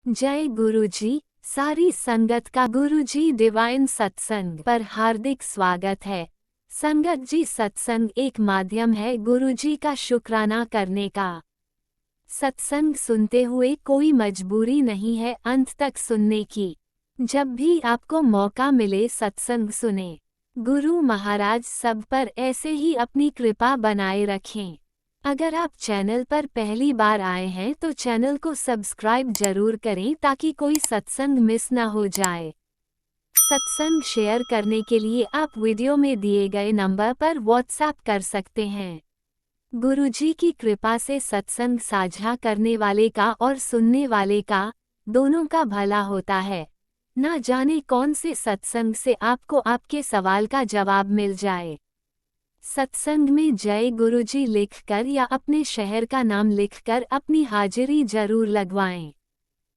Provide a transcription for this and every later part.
जय गुरुजी। सारी संगत का गुरुजी डिवाइन सत्संग पर हार्दिक स्वागत है। संगत जी, सत्संग एक माध्यम है गुरुजी का शुक्राना करने का। सत्संग सुनते हुए कोई मजबूरी नहीं है अंत तक सुनने की। जब भी आपको मौका मिले सत्संग सुने। गुरु महाराज सब पर ऐसे ही अपनी कृपा बनाए रखें। अगर आप चैनल पर पहली बार आए हैं तो चैनल को सब्सक्राइब जरूर करें ताकि कोई सत्संग मिस ना हो जाए। सत्संग शेयर करने के लिए आप वीडियो में दिए गए नंबर पर व्हाट्सएप कर सकते हैं। गुरुजी की कृपा से सत्संग साझा करने वाले का और सुनने वाले का दोनों का भला होता है। ना जाने कौन से सत्संग से आपको आपके सवाल का जवाब मिल जाए। सत्संग में जय गुरुजी लिखकर या अपने शहर का नाम लिखकर अपनी हाजिरी जरूर लगवाएं।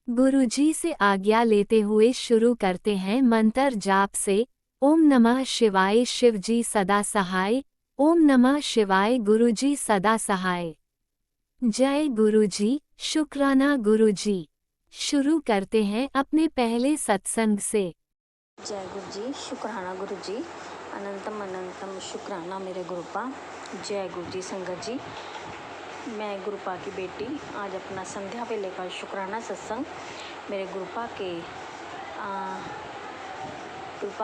गुरुजी से आज्ञा लेते हुए शुरू करते हैं मंत्र जाप से। ओम नमः शिवाय शिवजी सदा सहाय। ओम नमः शिवाय गुरुजी सदा सहाय। जय गुरुजी, शुक्राना गुरुजी। शुरू करते हैं अपने पहले सत्संग से। जय गुरु जी, शुक्राना गुरु जी, अनंतम अनंतम शुक्राना मेरे गुरुपा। जय गुरु जी संगत जी, मैं गुरुपा की बेटी आज अपना संध्या पे लेकर शुक्राना सत्संग मेरे गुरुपा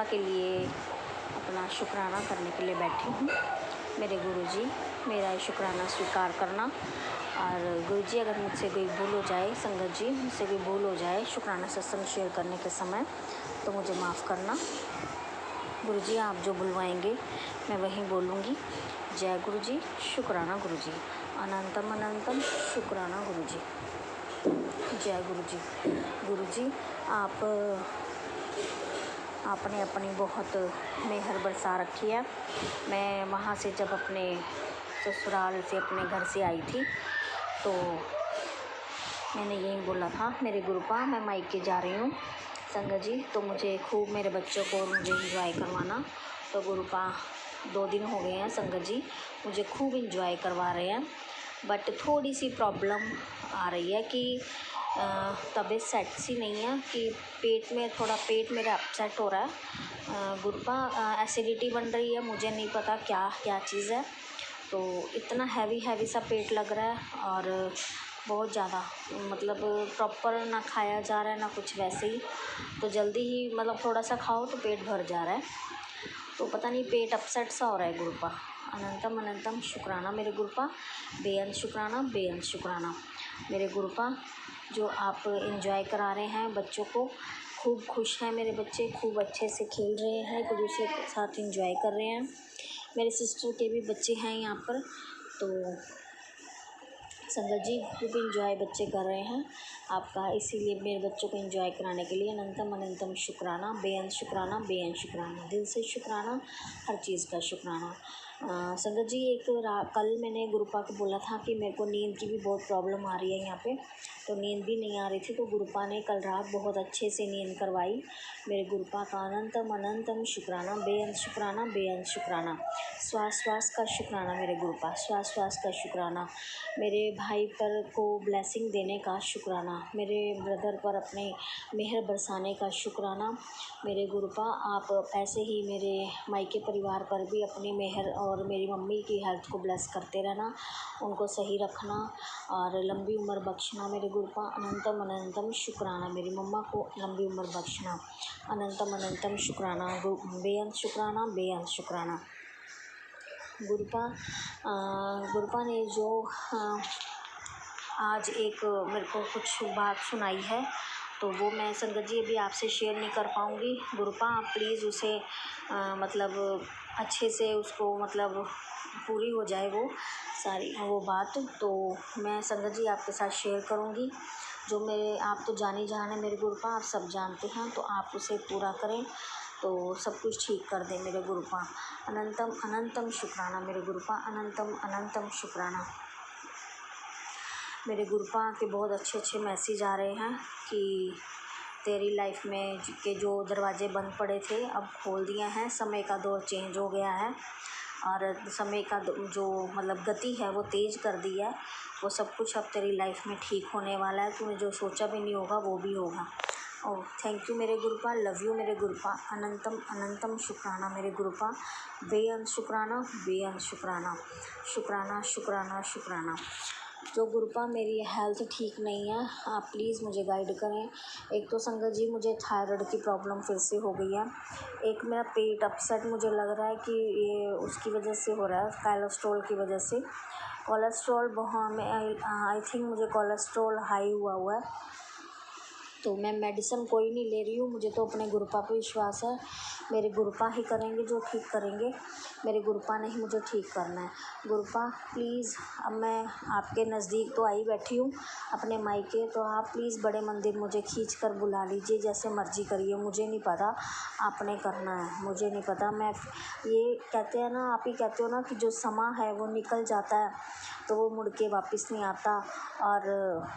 के लिए अपना शुक्राना करने के लिए बैठी हूँ। मेरे गुरु जी मेरा ये शुक्राना स्वीकार करना। और गुरु जी अगर मुझसे कोई भूल हो जाए, संगत जी मुझसे कोई भूल हो जाए शुक्राना सत्संग शेयर करने के समय, तो मुझे माफ़ करना। गुरु जी आप जो बुलवाएंगे मैं वहीं बोलूँगी। जय गुरु जी, शुक्राना गुरु जी, अनंतम अनंतम शुक्राना गुरु जी। जय गुरु जी। गुरु जी आपने अपनी बहुत मेहर बरसा रखी है। मैं वहाँ से जब अपने ससुराल से अपने घर से आई थी तो मैंने यही बोला था मेरे गुरुपा मैं मायके जा रही हूँ संगत जी, तो मुझे खूब मेरे बच्चों को और मुझे इंजॉय करवाना। तो गुरुपा 2 दिन हो गए हैं संगत जी, मुझे खूब इंजॉय करवा रहे हैं। बट थोड़ी सी प्रॉब्लम आ रही है कि तबीयत सेट सी नहीं है कि पेट मेरा अपसेट हो रहा है। गुरुपा एसिडिटी बन रही है, मुझे नहीं पता क्या चीज़ है। तो इतना हैवी सा पेट लग रहा है और बहुत ज़्यादा मतलब प्रॉपर ना खाया जा रहा है ना कुछ वैसे ही। तो जल्दी ही मतलब थोड़ा सा खाओ तो पेट भर जा रहा है। तो पता नहीं पेट अपसेट सा हो रहा है गुरुपा। अनंतम अनंतम शुक्राना मेरे गुरुपा, बेअंत शुक्राना मेरे गुरुपा। जो आप इंजॉय करा रहे हैं बच्चों को, खूब खुश हैं मेरे बच्चे, खूब अच्छे से खेल रहे हैं, एक दूसरे के साथ इंजॉय कर रहे हैं। मेरे सिस्टर के भी बच्चे हैं यहाँ पर, तो संगत जी खूब इंजॉय बच्चे कर रहे हैं आपका, इसीलिए मेरे बच्चों को इंजॉय कराने के लिए अनंतम अनंतम शुक्राना, बेअंत शुक्राना, दिल से शुक्राना, हर चीज़ का शुक्राना। संगत जी कल मैंने गुरुपा को बोला था कि मेरे को नींद की भी बहुत प्रॉब्लम आ रही है यहाँ पे, तो नींद भी नहीं आ रही थी। तो गुरुपा ने कल रात बहुत अच्छे से नींद करवाई। मेरे गुरुपा का अनंतम अनंतम शुक्राना, बेअंत शुक्राना, श्वास का शुक्राना मेरे गुरुपा, श्वास का शुक्राना। मेरे भाई पर को ब्लेसिंग देने का शुक्राना, मेरे ब्रदर पर अपने मेहर बरसाने का शुक्राना। मेरे गुरुपा आप ऐसे ही मेरे मायके परिवार पर भी अपनी मेहर और मेरी मम्मी की हेल्थ को ब्लेस करते रहना, उनको सही रखना और लंबी उम्र बख्शना मेरे गुरुपा। अनंतम अनंतम शुक्राना, मेरी मम्मा को लंबी उम्र बख्शना। अनंतम अनंतम शुक्राना, बेअंत शुक्राना गुरुपा ने जो आज एक मेरे को कुछ बात सुनाई है, तो वो मैं संगत जी अभी आपसे शेयर नहीं कर पाऊँगी। गुरुपा आप प्लीज़ उसे मतलब अच्छे से उसको मतलब पूरी हो जाए वो सारी वो बात, तो मैं संगत जी आपके साथ शेयर करूँगी। जो मेरे आप तो जानी जान है मेरे गुरुपा, आप सब जानते हैं, तो आप उसे पूरा करें तो सब कुछ ठीक कर दे मेरे गुरुपा। अनंतम अनंतम शुक्राना मेरे गुरुपा, अनंतम अनंतम शुक्राना। मेरे गुरुपा के बहुत अच्छे मैसेज आ रहे हैं कि तेरी लाइफ में के जो दरवाजे बंद पड़े थे अब खोल दिए हैं, समय का दौर चेंज हो गया है। और समय का जो मतलब गति है वो तेज़ कर दी है। वो सब कुछ अब तेरी लाइफ में ठीक होने वाला है। तूने जो सोचा भी नहीं होगा वो भी होगा। ओह थैंक यू मेरे गुरुपा, लव यू मेरे गुरुपा, अनंतम अनंतम शुक्राना मेरे गुरुपा, बेअंत शुक्राना, बेअंत शुक्राना, शुक्राना शुक्राना शुक्राना। जो गुरुपा मेरी हेल्थ ठीक नहीं है, आप प्लीज़ मुझे गाइड करें। एक तो संगत जी मुझे थायराइड की प्रॉब्लम फिर से हो गई है। एक मेरा पेट अपसेट मुझे लग रहा है कि ये उसकी वजह से हो रहा है, कोलेस्ट्रॉल की वजह से। कोलेस्ट्रॉल बहुत आई थिंक मुझे कोलेस्ट्रॉल हाई हुआ है। तो मैं मेडिसिन कोई नहीं ले रही हूँ, मुझे तो अपने गुरुपा पे विश्वास है। मेरे गुरुपा ही करेंगे जो ठीक करेंगे, मेरे गुरुपा ने ही मुझे ठीक करना है। गुरुपा प्लीज़, अब मैं आपके नज़दीक तो आई बैठी हूँ अपने मायके, तो आप प्लीज़ बड़े मंदिर मुझे खींच कर बुला लीजिए, जैसे मर्जी करिए। मुझे नहीं पता, आपने करना है, मुझे नहीं पता। मैं ये कहते हैं ना, आप ही कहते हो ना कि जो समा है वो निकल जाता है तो वो मुड़ के वापस नहीं आता। और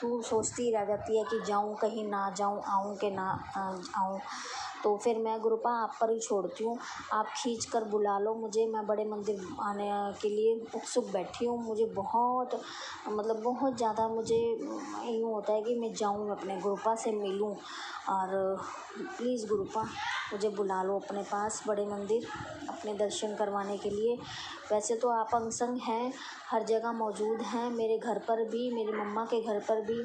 तू सोचती रह जाती है कि जाऊँ कहीं ना जाऊँ, आऊँ कि ना आऊँ। तो फिर मैं गुरुपा आप पर ही छोड़ती हूँ, आप खींच कर बुला लो मुझे। मैं बड़े मंदिर आने के लिए उत्सुक बैठी हूँ। मुझे बहुत मतलब बहुत ज़्यादा मुझे यूँ होता है कि मैं जाऊँ, अपने गुरुपा से मिलूँ। और प्लीज़ गुरुपा मुझे बुला लो अपने पास बड़े मंदिर, अपने दर्शन करवाने के लिए। वैसे तो आप अंग संग हैं, हर जगह मौजूद हैं, मेरे घर पर भी, मेरी मम्मा के घर पर भी।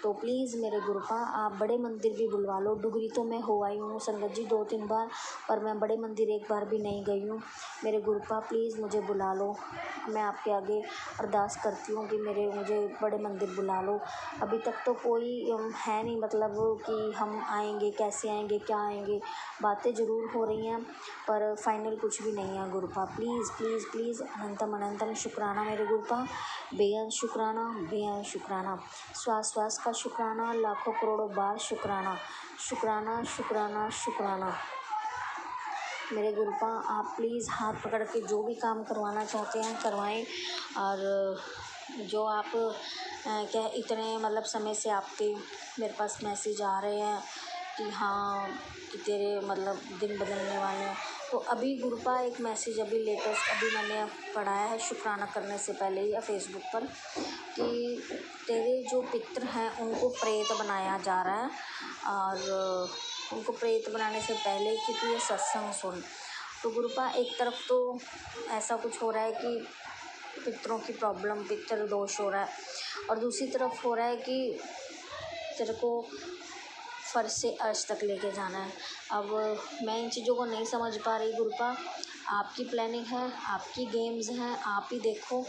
तो प्लीज़ मेरे गुरुपा आप बड़े मंदिर भी बुलवा लो। डुगरी तो मैं हो आई हूँ संगत जी 2-3 बार, पर मैं बड़े मंदिर एक बार भी नहीं गई हूँ। मेरे गुरुपा प्लीज़ मुझे बुला लो। मैं आपके आगे अरदास करती हूँ कि मुझे बड़े मंदिर बुला लो। अभी तक तो कोई है नहीं, मतलब कि हम आएंगे, कैसे आएंगे, क्या आएंगे। बातें ज़रूर हो रही हैं पर फाइनल कुछ भी नहीं है गुरुपा। प्लीज़ प्लीज़ प्लीज़, अनंतम अनंतम शुक्राना मेरे गुरुपा, बेअंत शुक्राना, बेअंत शुक्राना, श्वास श्वास का शुक्राना, लाखों करोड़ों बार शुक्राना, शुक्राना शुक्राना शुक्राना। मेरे गुरुपा आप प्लीज़ हाथ पकड़ के जो भी काम करवाना चाहते हैं करवाएं। और जो आप क्या इतने मतलब समय से आपके मेरे पास मैसेज आ रहे हैं कि हाँ कि तेरे मतलब दिन बदलने वाले हैं, तो अभी गुरुपा एक मैसेज अभी लेटेस्ट अभी मैंने पढ़ाया है शुक्राना करने से पहले ही फेसबुक पर, कि तेरे जो पितृ हैं उनको प्रेत बनाया जा रहा है। और उनको प्रेत बनाने से पहले कि तू ये सत्संग सुन। तो गुरुपा एक तरफ तो ऐसा कुछ हो रहा है कि पितरों की प्रॉब्लम, पितृ दोष हो रहा है, और दूसरी तरफ हो रहा है कि तेरे को फर्श से अर्श तक लेके जाना है। अब मैं इन चीज़ों को नहीं समझ पा रही गुरुपा, आपकी प्लानिंग है, आपकी गेम्स हैं, आप ही देखो।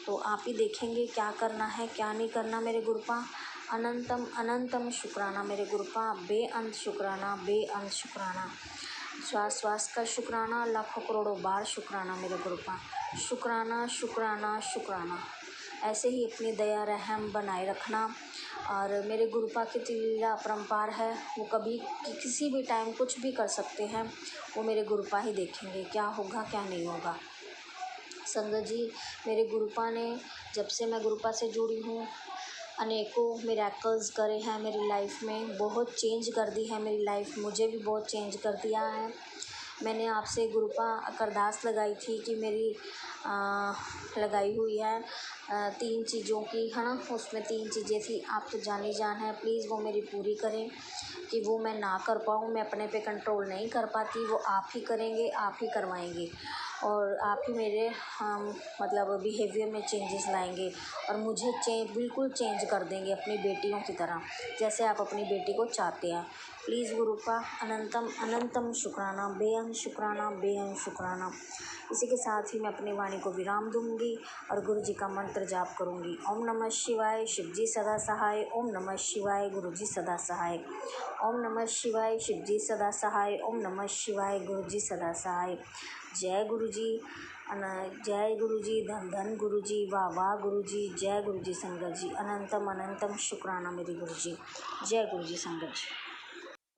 तो आप ही देखेंगे क्या करना है क्या नहीं करना मेरे गुरुपा। अनंतम अनंतम शुक्राना मेरे गुरुपा, बेअंत शुक्राना, बेअंत शुक्राना, श्वास श्वास का शुक्राना, लाखों करोड़ों बार शुक्राना मेरे गुरुपा, शुक्राना शुक्राना शुक्राना। ऐसे ही अपनी दया रहम बनाए रखना। और मेरे गुरुपा की लीला अपरंपार है, वो कभी किसी भी टाइम कुछ भी कर सकते हैं, वो मेरे गुरुपा ही देखेंगे क्या होगा क्या नहीं होगा। संगत जी मेरे गुरुपा ने जब से मैं गुरुपा से जुड़ी हूँ अनेकों मिरेकल्स करे हैं मेरी लाइफ में, बहुत चेंज कर दी है मेरी लाइफ, मुझे भी बहुत चेंज कर दिया है। मैंने आपसे गुरुपा अरदास लगाई थी कि मेरी लगाई हुई है 3 चीज़ों की, है ना, उसमें 3 चीज़ें थी, आप तो जानी जान है, प्लीज़ वो मेरी पूरी करें। कि वो मैं ना कर पाऊँ, मैं अपने पे कंट्रोल नहीं कर पाती, वो आप ही करेंगे, आप ही करवाएंगे। और आप ही मेरे मतलब बिहेवियर में चेंजेस लाएंगे और मुझे बिल्कुल चेंज कर देंगे अपनी बेटियों की तरह, जैसे आप अपनी बेटी को चाहते हैं। प्लीज़ गुरुपा अनंतम अनंतम शुक्राना, बेअंत शुक्राना, बेअंत शुक्राना। इसी के साथ ही मैं अपनी वाणी को विराम दूंगी और गुरु जी का मंत्र जाप करूंगी। ओम नमः शिवाय, शिव जी सदा सहाय। ओम नमः शिवाय, गुरु जी सदा सहाय। ओम नमः शिवाय, शिव जी सदा सहाय। ओम नमः शिवाय, गुरु जी सदा सहाय। जय गुरु जी, जय गुरु जी, धन धन गुरु जी, वाह वाह गुरु जी, जय गुरु जी संगत जी, अनंतम अनंतम शुक्राना मेरे गुरु जी। जय गुरु जी संगत जी।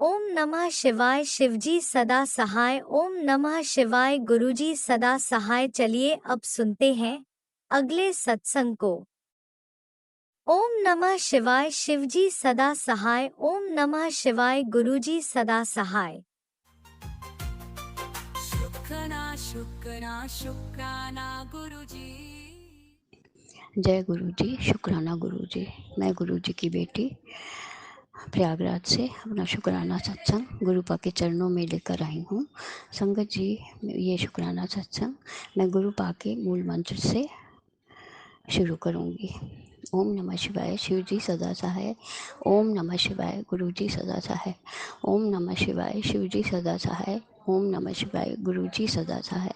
ओम नमः शिवाय, शिवजी सदा सहाय। ओम नमः शिवाय, गुरुजी सदा सहाय। चलिए अब सुनते हैं अगले सत्संग को। ओम नमः शिवाय, शिवजी सदा सहाय। ओम नमः शिवाय, गुरुजी सदा सहाय। शुक्राना शुक्राना गुरुजी। जय गुरु जी, शुक्राना गुरु जी। मैं गुरु जी की बेटी प्रयागराज से अपना शुक्राना सत्संग गुरुपा के चरणों में लेकर आई हूँ। संगत जी, ये शुक्राना सत्संग मैं गुरुपा के मूल मंत्र से शुरू करूँगी। ओम नमः शिवाय, शिव जी सदा सहाय। ओम नमः शिवाय, गुरु जी सदा सहाय। ओम नमः शिवाय, शिव जी सदा सहाय। ओम नमः शिवाय, गुरु जी सदा सहाय।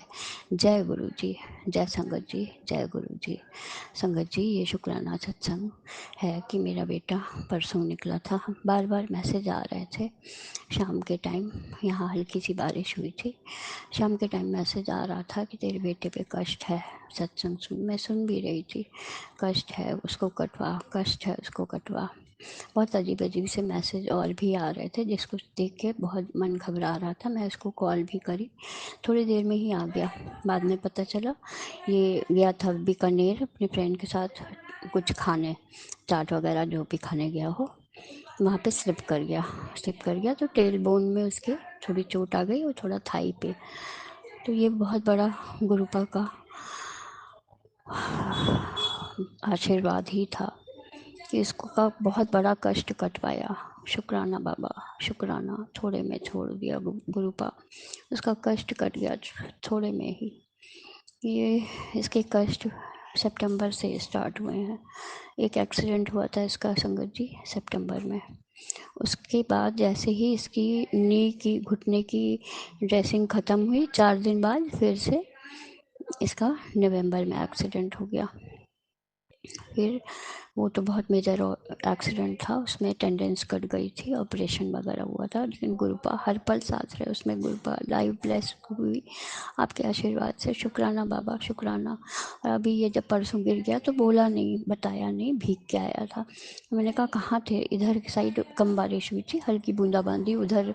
जय गुरु जी, जय संगत जी, जय गुरु जी। संगत जी, ये शुक्राना सत्संग है कि मेरा बेटा परसों निकला था। बार बार मैसेज आ रहे थे। शाम के टाइम यहाँ हल्की सी बारिश हुई थी। शाम के टाइम मैसेज आ रहा था कि तेरे बेटे पे कष्ट है, सत्संग सुन। मैं सुन भी रही थी। कष्ट है, उसको कटवा, कष्ट है, उसको कटवा। बहुत अजीब अजीब से मैसेज और भी आ रहे थे, जिसको देख के बहुत मन घबरा रहा था। मैं उसको कॉल भी करी, थोड़ी देर में ही आ गया। बाद में पता चला ये गया था बीकानेर अपने फ्रेंड के साथ कुछ खाने, चाट वगैरह जो भी खाने गया हो। वहाँ पे स्लिप कर गया तो टेल बोन में उसके थोड़ी चोट आ गई और थोड़ा थाई पे। तो ये बहुत बड़ा गुरुपा का आशीर्वाद ही था कि इसको का बहुत बड़ा कष्ट कटवाया। शुक्राना बाबा, शुक्राना। थोड़े में छोड़ दिया गुरुपा, उसका कष्ट कट गया थोड़े में ही। ये इसके कष्ट सितंबर से स्टार्ट हुए हैं। एक एक्सीडेंट हुआ था इसका संगत जी सितंबर में। उसके बाद जैसे ही इसकी नी की घुटने की ड्रेसिंग ख़त्म हुई, 4 दिन बाद फिर से इसका नवंबर में एक्सीडेंट हो गया। फिर वो तो बहुत मेजर एक्सीडेंट था, उसमें टेंडेंस कट गई थी, ऑपरेशन वगैरह हुआ था। लेकिन गुरुपा हर पल साथ रहे उसमें। गुरुपा लाइव ब्लेस हुई आपके आशीर्वाद से। शुक्राना बाबा, शुक्राना। और अभी ये जब परसों गिर गया तो बोला नहीं, बताया नहीं, भीग के आया था। मैंने कहा कहाँ थे? इधर की साइड कम बारिश हुई थी, हल्की बूंदाबांदी। उधर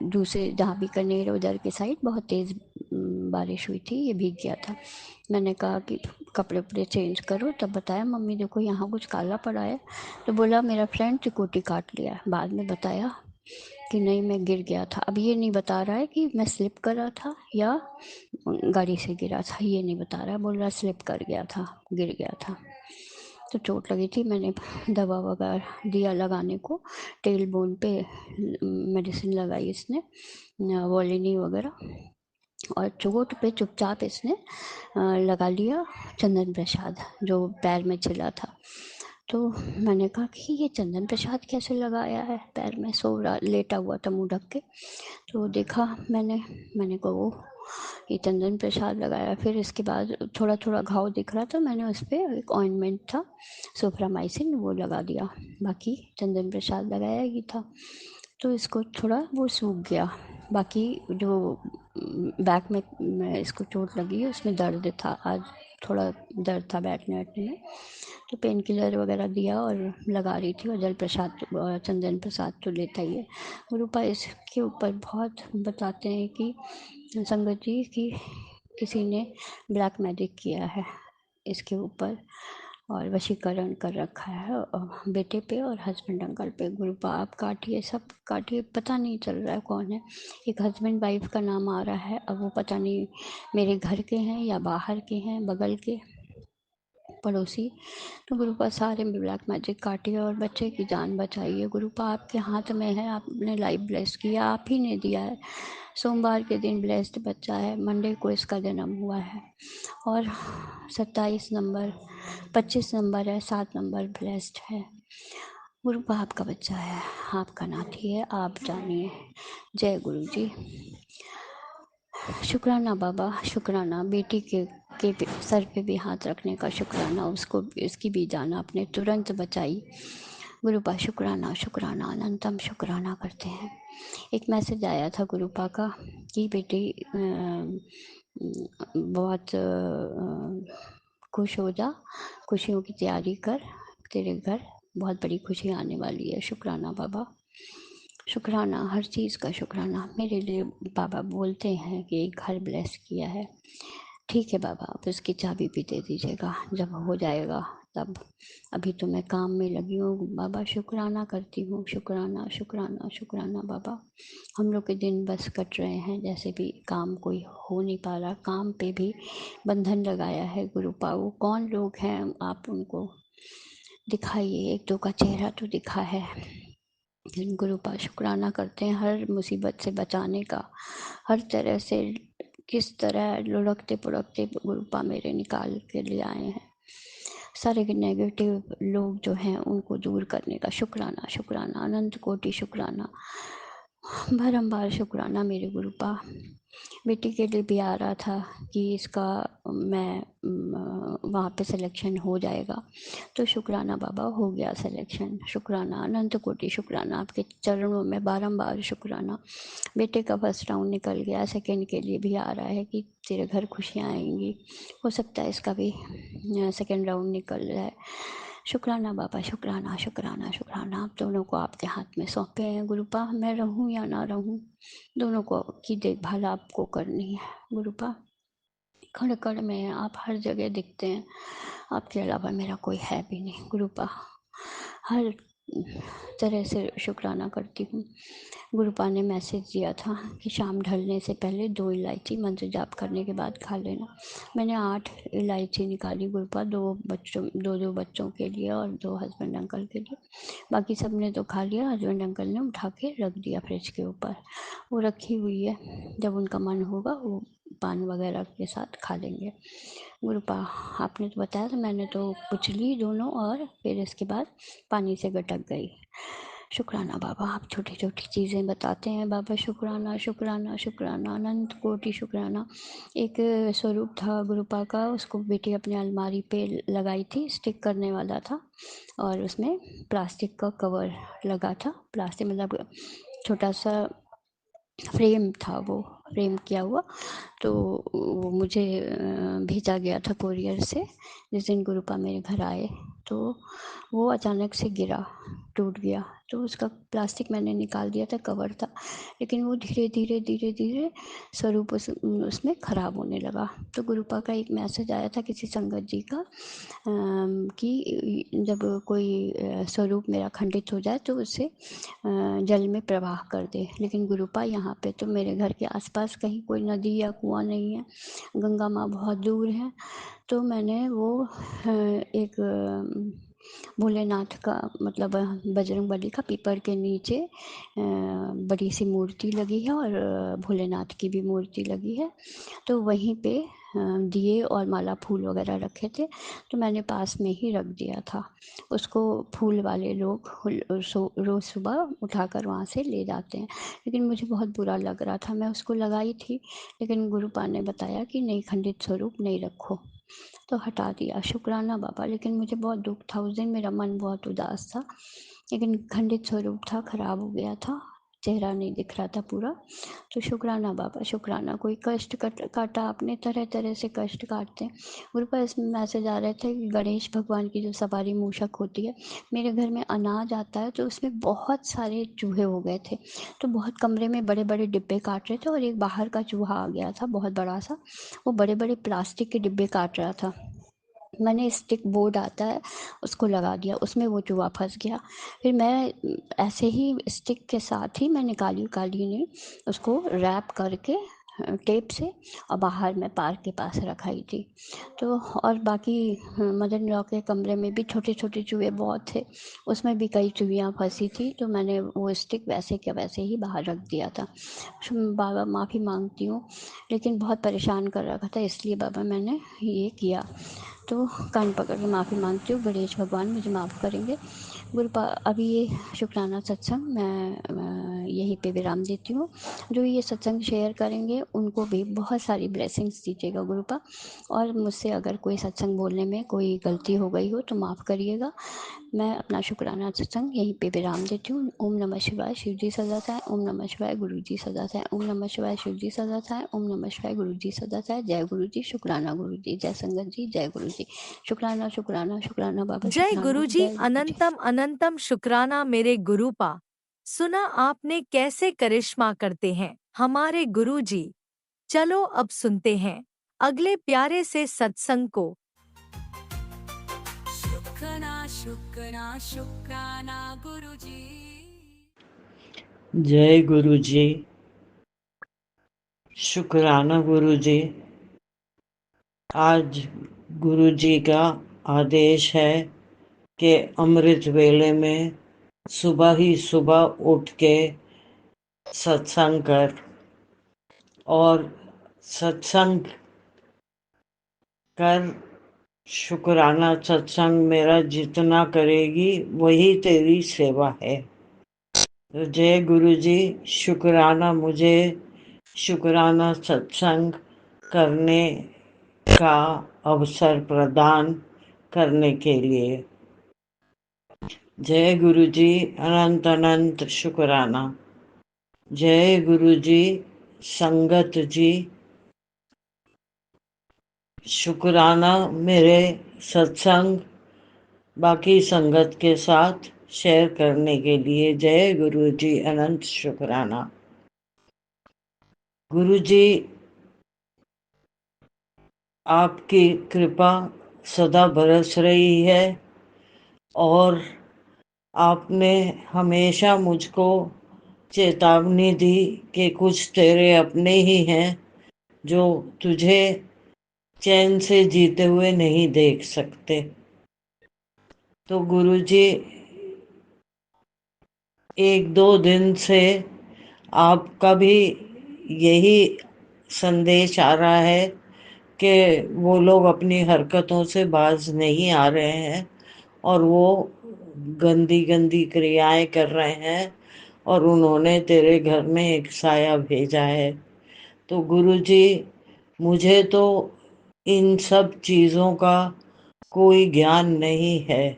दूसरे जहाँ बीकानेर उधर की साइड बहुत तेज़ बारिश हुई थी, ये भीग गया था। मैंने कहा कि कपड़े उपड़े चेंज करो, तब बताया मम्मी देखो यहाँ कुछ काला पड़ा है। तो बोला मेरा फ्रेंड चिकोटी काट लिया है। बाद में बताया कि नहीं, मैं गिर गया था। अब ये नहीं बता रहा है कि मैं स्लिप कर रहा था या गाड़ी से गिरा था, ये नहीं बता रहा है। बोल रहा स्लिप कर गया था, गिर गया था। तो चोट लगी थी, मैंने दवा वगैरह दिया लगाने को। टेल बोन पे मेडिसिन लगाई इसने, वोलिनी वगैरह। और चोट पे चुपचाप इसने लगा लिया चंदन प्रसाद जो पैर में चिला था। तो मैंने कहा कि ये चंदन प्रसाद कैसे लगाया है पैर में? सो रहा, लेटा हुआ था मुँह ढक के। तो देखा मैंने कहा वो ये चंदन प्रसाद लगाया। फिर इसके बाद थोड़ा थोड़ा घाव दिख रहा था, मैंने उस पर एक ऑइंटमेंट था सोफ्रामाइसिन, वो लगा दिया। बाकी चंदन प्रसाद लगाया ही था। तो इसको थोड़ा वो सूख गया। बाकी जो बैक में इसको चोट लगी है उसमें दर्द था, आज थोड़ा दर्द था बैठने बैठने में। तो पेन किलर वगैरह दिया और लगा रही थी। और जल प्रसाद, चंदन प्रसाद तो लेता ही है। गुरुपा इसके ऊपर बहुत बताते हैं कि संगत जी की किसी ने ब्लैक मैजिक किया है इसके ऊपर और वशीकरण कर रखा है बेटे पे और हस्बैंड अंकल पे। गुरुपा आप काटिए, सब काटिए, पता नहीं चल रहा है कौन है। एक हस्बैंड वाइफ का नाम आ रहा है, अब वो पता नहीं मेरे घर के हैं या बाहर के हैं, बगल के पड़ोसी। तो गुरुपा सारे में ब्लैक मैजिक काटिए और बच्चे की जान बचाइए। गुरुपा आपके हाथ में है, आपने लाइफ ब्लेस किया, आप ही ने दिया है। सोमवार के दिन ब्लेस्ड बच्चा है, मंडे को इसका जन्म हुआ है और 27 नंबर 25 नंबर है, 7 नंबर ब्लेस्ड है। गुरुपा आपका बच्चा है, आपका नाती है, आप जानिए। जय गुरु जी। शुक्राना बाबा, शुक्राना। बेटी के सर पे भी हाथ रखने का शुक्राना, उसको इसकी भी जान आपने तुरंत बचाई। गुरुपा शुक्राना, शुक्राना, अनंतम शुक्राना करते हैं। एक मैसेज आया था गुरुपा का कि बेटी बहुत खुश हो जा, खुशियों की तैयारी कर, तेरे घर बहुत बड़ी खुशी आने वाली है। शुक्राना बाबा, शुक्राना, हर चीज़ का शुक्राना। मेरे लिए बाबा बोलते हैं कि एक घर ब्लेस किया है। ठीक है बाबा, आप उसकी चाबी भी दे दीजिएगा, जब हो जाएगा तब अभी तो मैं काम में लगी हूँ बाबा, शुक्राना करती हूँ, शुक्राना शुक्राना शुक्राना बाबा। हम लोग के दिन बस कट रहे हैं, जैसे भी काम कोई हो नहीं पा रहा, काम पे भी बंधन लगाया है गुरुपा। वो कौन लोग हैं, आप उनको दिखाइए, एक दो का चेहरा तो दिखा है। गुरुपा शुक्राना करते हैं हर मुसीबत से बचाने का, हर तरह से किस तरह लुढ़कते पुढ़कते गुरुपा मेरे निकाल के ले आए हैं। सारे नेगेटिव लोग जो हैं उनको दूर करने का शुक्राना शुक्राना, अनंत कोटि शुक्राना, बारंबार शुक्राना मेरे गुरुपा। बेटी के लिए भी आ रहा था कि इसका मैं वहाँ पे सिलेक्शन हो जाएगा, तो शुक्राना बाबा हो गया सिलेक्शन। शुक्राना अनंत कोटि शुक्राना, आपके चरणों में बारंबार शुक्राना। बेटे का फर्स्ट राउंड निकल गया, सेकंड के लिए भी आ रहा है कि तेरे घर खुशियाँ आएंगी, हो सकता है इसका भी सेकंड राउंड निकल जाए। शुक्राना बाबा, शुक्राना शुक्राना शुक्राना। आप दोनों को आपके हाथ में सौंपे हैं गुरुपा, मैं रहूं या ना रहूं, दोनों को की देखभाल आपको करनी है गुरुपा। खड़ खड़ में आप हर जगह दिखते हैं, आपके अलावा मेरा कोई है भी नहीं गुरुपा। हर तरह से शुक्राना करती हूँ। गुरुपा ने मैसेज दिया था कि शाम ढलने से पहले 2 इलायची मंत्र जाप करने के बाद खा लेना। मैंने 8 इलायची निकाली गुरुपा, 2 बच्चों के लिए और 2 हस्बैंड अंकल के लिए। बाकी सब ने तो खा लिया, हस्बैंड अंकल ने उठा के रख दिया फ्रिज के ऊपर, वो रखी हुई है, जब उनका मन होगा वो पान वगैरह के साथ खा लेंगे। गुरुपा आपने तो बताया था, मैंने तो पूछ ली दोनों और फिर इसके बाद पानी से गटक गई। शुक्राना बाबा, आप छोटी छोटी चीज़ें बताते हैं बाबा। शुक्राना शुक्राना शुक्राना, अनंत कोटि शुक्राना। एक स्वरूप था गुरुपा का, उसको बेटी अपने अलमारी पे लगाई थी, स्टिक करने वाला था और उसमें प्लास्टिक का कवर लगा था, प्लास्टिक मतलब छोटा सा फ्रेम था, वो फ्रेम किया हुआ। तो वो मुझे भेजा गया था कोरियर से। जिस दिन गुरुपा मेरे घर आए तो वो अचानक से गिरा, टूट गया, तो उसका प्लास्टिक मैंने निकाल दिया था, कवर था, लेकिन वो धीरे धीरे धीरे धीरे स्वरूप उसमें ख़राब होने लगा। तो गुरुपा का एक मैसेज आया था किसी संगत जी का कि जब कोई स्वरूप मेरा खंडित हो जाए तो उसे जल में प्रवाह कर दे। लेकिन गुरुपा यहाँ पे तो मेरे घर के आसपास कहीं कोई नदी या कुआं नहीं है, गंगा माँ बहुत दूर है। तो मैंने वो एक भोलेनाथ का मतलब बजरंगबली का पीपर के नीचे बड़ी सी मूर्ति लगी है और भोलेनाथ की भी मूर्ति लगी है, तो वहीं पे दिए और माला फूल वगैरह रखे थे, तो मैंने पास में ही रख दिया था उसको। फूल वाले लोग रोज़ सुबह उठाकर वहाँ से ले जाते हैं, लेकिन मुझे बहुत बुरा लग रहा था, मैं उसको लगाई थी, लेकिन गुरुपा ने बताया कि नहीं, खंडित स्वरूप नहीं रखो, तो हटा दिया। शुक्राना बाबा, लेकिन मुझे बहुत दुख था उस दिन, मेरा मन बहुत उदास था, लेकिन खंडित स्वरूप था, खराब हो गया था, चेहरा नहीं दिख रहा था पूरा। तो शुक्राना बाबा शुक्राना। कोई कष्ट काटा आपने, तरह तरह से कष्ट काटते हैं गुरुपा। इसमें मैसेज आ रहे थे कि गणेश भगवान की जो सवारी मूषक होती है, मेरे घर में अनाज आता है तो उसमें बहुत सारे चूहे हो गए थे, तो बहुत कमरे में बड़े बड़े डिब्बे काट रहे थे और एक बाहर का चूहा आ गया था बहुत बड़ा सा, वो बड़े बड़े प्लास्टिक के डिब्बे काट रहा था। मैंने स्टिक बोर्ड आता है उसको लगा दिया, उसमें वो चूहा फंस गया। फिर मैं ऐसे ही स्टिक के साथ ही मैं निकाली नहीं, उसको रैप करके टेप से और बाहर मैं पार्क के पास रखाई थी। तो और बाकी मदर इन लॉ के कमरे में भी छोटे छोटे चूहे बहुत थे, उसमें भी कई चूहियाँ फंसी थी, तो मैंने वो स्टिक वैसे के वैसे ही बाहर रख दिया था। बाबा माफ़ी मांगती हूँ, लेकिन बहुत परेशान कर रखा था, इसलिए बाबा मैंने ये किया, तो कान पकड़ के माफ़ी मांगती हूँ। गणेश भगवान मुझे माफ़ करेंगे। गुरुपा अभी ये शुक्राना सत्संग मैं यहीं पे विराम देती हूँ। जो ये सत्संग शेयर करेंगे उनको भी बहुत सारी ब्लेसिंग्स दीजिएगा गुरुपा, और मुझसे अगर कोई सत्संग बोलने में कोई गलती हो गई हो तो माफ़ करिएगा। मैं अपना शुक्राना सत्संग यहीं पे विराम देती हूँ। ओम नमः शिवाय, शिव जी सदा था, ओम नमः शिवाय, गुरु जी सदा था, ओम नमः शिवाय, शिव जी सदा था, ओम नमः शिवाय, गुरु जी सदा था। जय गुरु जी, शुक्राना गुरु जी, जय संगत जी, जय गुरु जी। शुक्राना शुक्राना शुक्राना बाबा, जय शुक्राना, गुरुजी, जय गुरु जी। अनंतम अनंतम शुक्राना मेरे गुरुपा। सुना आपने कैसे करिश्मा करते हैं हमारे गुरुजी। चलो अब सुनते हैं अगले प्यारे से सत्संग को। शुक्राना गुरुजी। जय गुरु जी। शुक्राना गुरु जी। आज गुरु जी का आदेश है कि अमृत वेले में सुबह ही सुबह उठ के सत्संग कर, और सत्संग कर। शुक्राना सत्संग मेरा जितना करेगी वही तेरी सेवा है। तो जय गुरु जी। शुक्राना मुझे शुक्राना सत्संग करने का अवसर प्रदान करने के लिए। जय गुरु जी। अनंत अनंत शुक्राना। जय गुरु जी। संगत जी, शुक्राना मेरे सत्संग बाकी संगत के साथ शेयर करने के लिए। जय गुरु जी। अनंत शुक्राना। गुरु जी, आपकी कृपा सदा बरस रही है और आपने हमेशा मुझको चेतावनी दी कि कुछ तेरे अपने ही हैं जो तुझे चैन से जीते हुए नहीं देख सकते। तो गुरुजी, एक दो दिन से आपका भी यही संदेश आ रहा है कि वो लोग अपनी हरकतों से बाज नहीं आ रहे हैं और वो गंदी गंदी क्रियाएं कर रहे हैं, और उन्होंने तेरे घर में एक साया भेजा है। तो गुरुजी, मुझे तो इन सब चीज़ों का कोई ज्ञान नहीं है।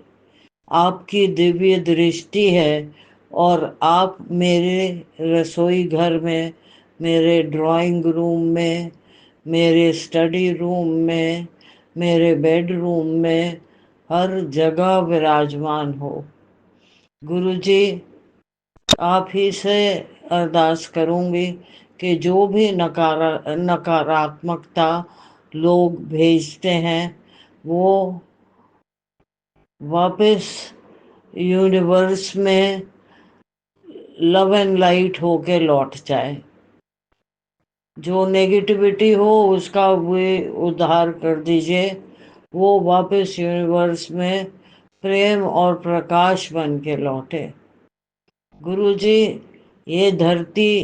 आपकी दिव्य दृष्टि है और आप मेरे रसोई घर में, मेरे ड्राइंग रूम में, मेरे स्टडी रूम में, मेरे बेडरूम में, हर जगह विराजमान हो। गुरुजी, आप ही से अरदास करूंगी कि जो भी नकारात्मकता लोग भेजते हैं वो वापस यूनिवर्स में लव एंड लाइट होके लौट जाए। जो नेगेटिविटी हो उसका वे उद्धार कर दीजिए, वो वापस यूनिवर्स में प्रेम और प्रकाश बन के लौटे। गुरुजी, ये धरती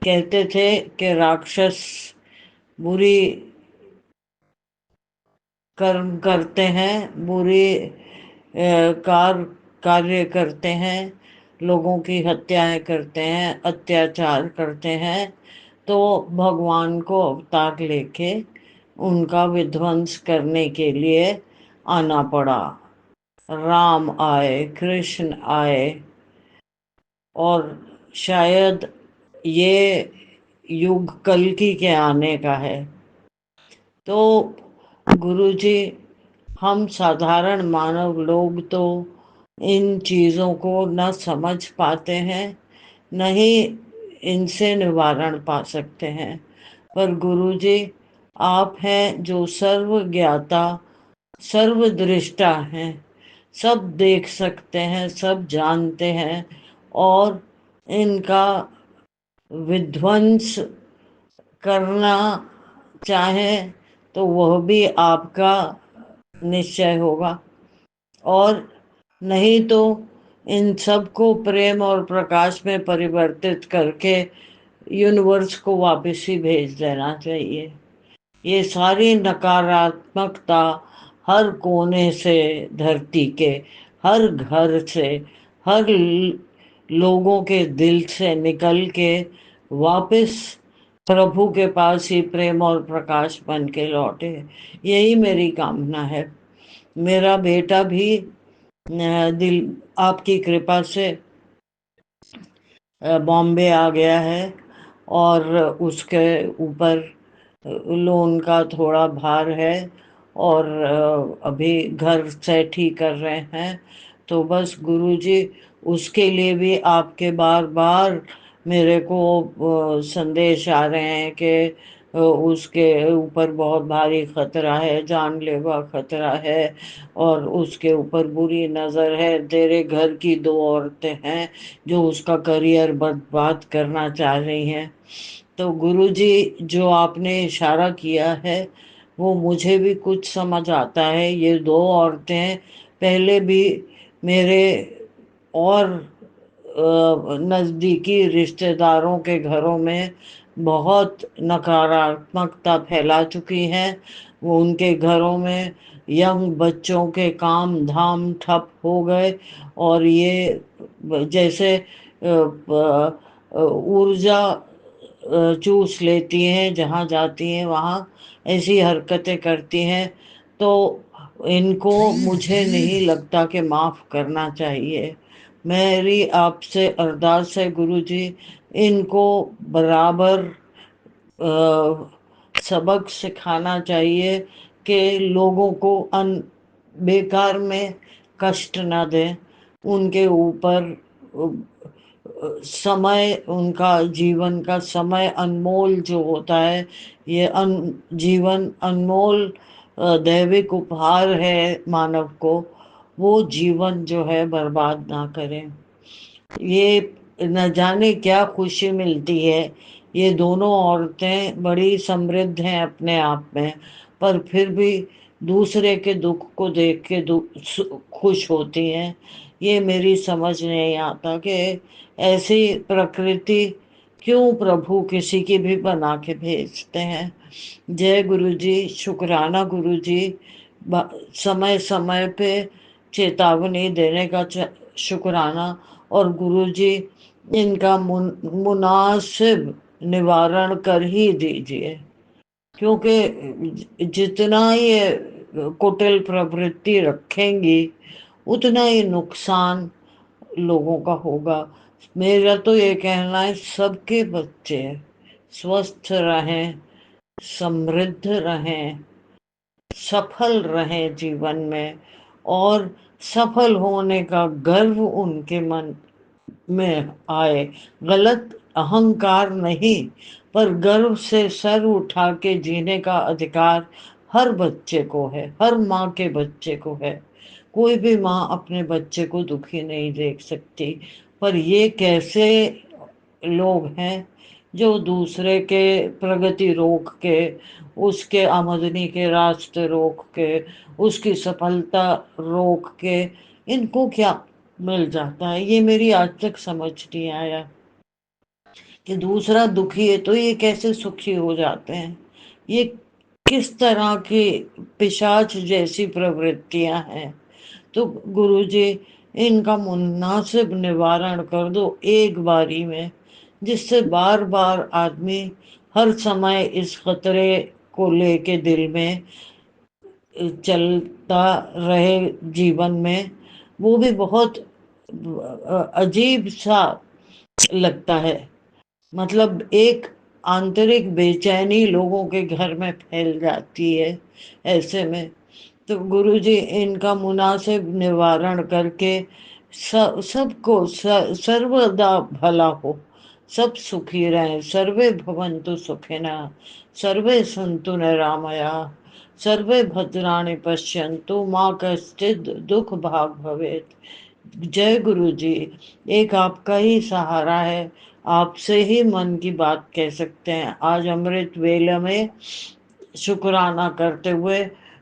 कहते थे कि राक्षस बुरी कर्म करते हैं, बुरी कार्य करते हैं, लोगों की हत्याएं करते हैं, अत्याचार करते हैं, तो भगवान को अवतार लेके उनका विध्वंस करने के लिए आना पड़ा। राम आए, कृष्ण आए, और शायद ये युग कल्कि के आने का है। तो गुरुजी, हम साधारण मानव लोग तो इन चीज़ों को न समझ पाते हैं, न ही इनसे निवारण पा सकते हैं। पर गुरुजी, आप हैं जो सर्वज्ञाता, सर्वदृष्टा हैं, सब देख सकते हैं, सब जानते हैं, और इनका विध्वंस करना चाहें तो वह भी आपका निश्चय होगा, और नहीं तो इन सब को प्रेम और प्रकाश में परिवर्तित करके यूनिवर्स को वापस ही भेज देना चाहिए। ये सारी नकारात्मकता हर कोने से, धरती के हर घर से, हर लोगों के दिल से निकल के वापस प्रभु के पास ही प्रेम और प्रकाश बन के लौटे। यही मेरी कामना है। मेरा बेटा भी दिल आपकी कृपा से बॉम्बे आ गया है, और उसके ऊपर लोन का थोड़ा भार है, और अभी घर सेट ही कर रहे हैं। तो बस गुरुजी, उसके लिए भी आपके बार बार मेरे को संदेश आ रहे हैं कि उसके ऊपर बहुत भारी खतरा है, जानलेवा खतरा है, और उसके ऊपर बुरी नजर है। तेरे घर की दो औरतें हैं जो उसका करियर बर्बाद करना चाह रही हैं। तो गुरुजी, जो आपने इशारा किया है वो मुझे भी कुछ समझ आता है। ये दो औरतें पहले भी मेरे और नज़दीकी रिश्तेदारों के घरों में बहुत नकारात्मकता फैला चुकी हैं। वो उनके घरों में यंग बच्चों के काम धाम ठप हो गए, और ये जैसे ऊर्जा चूस लेती हैं, जहाँ जाती हैं वहाँ ऐसी हरकतें करती हैं। तो इनको मुझे नहीं लगता कि माफ़ करना चाहिए। मेरी आपसे अरदास है गुरुजी, इनको बराबर सबक सिखाना चाहिए कि लोगों को बेकार में कष्ट ना दें। उनके ऊपर समय, उनका जीवन का समय अनमोल जो होता है, ये जीवन अनमोल दैविक उपहार है मानव को। वो जीवन जो है बर्बाद ना करें। ये न जाने क्या खुशी मिलती है। ये दोनों औरतें बड़ी समृद्ध हैं अपने आप में, पर फिर भी दूसरे के दुख को देख के खुश होती हैं। ये मेरी समझ नहीं आता कि ऐसी प्रकृति क्यों प्रभु किसी की भी बना के भेजते हैं। जय गुरु जी, शुक्राना गुरु जी। समय समय पे चेतावनी देने का शुक्राना। और गुरुजी, इनका मुनासिब निवारण कर ही दीजिए, क्योंकि जितना ये कुटिल प्रवृत्ति रखेंगी उतना ही नुकसान लोगों का होगा। मेरा तो ये कहना है, सबके बच्चे स्वस्थ रहें, समृद्ध रहें, सफल रहें जीवन में, और सफल होने का गर्व उनके मन में आए। गलत अहंकार नहीं, पर गर्व से सर उठा के जीने का अधिकार हर बच्चे को है, हर माँ के बच्चे को है। कोई भी माँ अपने बच्चे को दुखी नहीं देख सकती। पर ये कैसे लोग हैं जो दूसरे के प्रगति रोक के, उसके आमदनी के रास्ते रोक के, उसकी सफलता रोक के, इनको क्या मिल जाता है, ये मेरी आज तक समझ नहीं आया। कि दूसरा दुखी है तो ये कैसे सुखी हो जाते हैं। ये किस तरह की पिशाच जैसी प्रवृत्तियां हैं। तो गुरुजी, इनका मुनासिब निवारण कर दो एक बारी में, जिससे बार बार आदमी हर समय इस खतरे को लेके दिल में चलता रहे जीवन में। वो भी बहुत अजीब सा लगता है। मतलब एक आंतरिक बेचैनी लोगों के घर में फैल जाती है ऐसे में। तो गुरुजी, इनका मुनासिब निवारण करके सबको सर्वदा भला हो, सब सुखी रहें। सर्वे भवन्तु सुखिनः, सर्वे सन्तु निरामया, सर्वे भद्राणि पश्यन्तु माँ कश्चित् दुख भाग भवेत्। जय गुरु जी। एक आपका ही सहारा है, आपसे ही मन की बात कह सकते हैं। आज अमृत वेला में शुक्राना करते हुए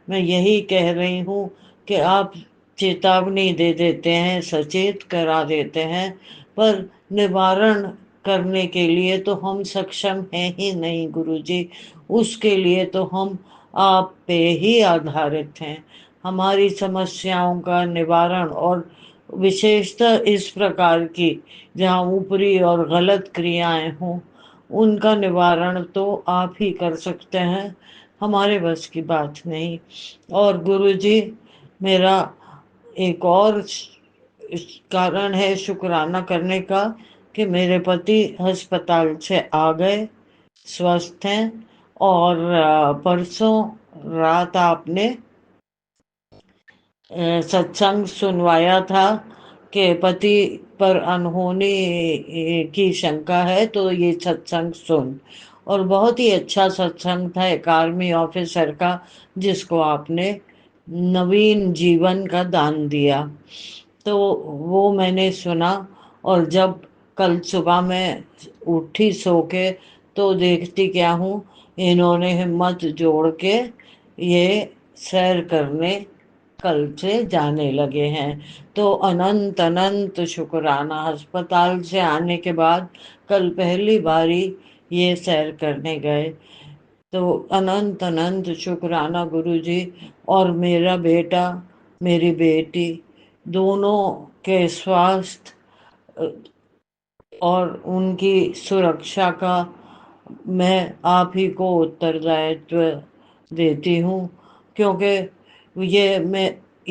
मैं यही कह रही हूँ कि आप चेतावनी दे देते हैं, सचेत करा देते हैं, पर निवारण करने के लिए तो हम सक्षम हैं ही नहीं गुरु जी। उसके लिए तो हम आप पे ही आधारित हैं। हमारी समस्याओं का निवारण, और विशेषतः इस प्रकार की जहाँ ऊपरी और गलत क्रियाएं हों, उनका निवारण तो आप ही कर सकते हैं, हमारे बस की बात नहीं। और गुरुजी, मेरा एक और कारण है शुक्राना करने का कि मेरे पति अस्पताल से आ गए, स्वस्थ हैं। और परसों रात आपने सत्संग सुनवाया था कि पति पर अनहोनी की शंका है तो ये सत्संग सुन। और बहुत ही अच्छा सत्संग था एक आर्मी ऑफिसर का, जिसको आपने नवीन जीवन का दान दिया। तो वो मैंने सुना, और जब कल सुबह मैं उठी सो के, तो देखती क्या हूँ, इन्होंने हिम्मत जोड़ के ये सैर करने कल से जाने लगे हैं। तो अनंत अनंत शुक्राना। अस्पताल से आने के बाद कल पहली बारी ये सैर करने गए। तो अनंत अनंत शुक्राना गुरु जी। और मेरा बेटा, मेरी बेटी, दोनों के स्वास्थ्य और उनकी सुरक्षा का मैं आप ही को उत्तरदायित्व देती हूँ, क्योंकि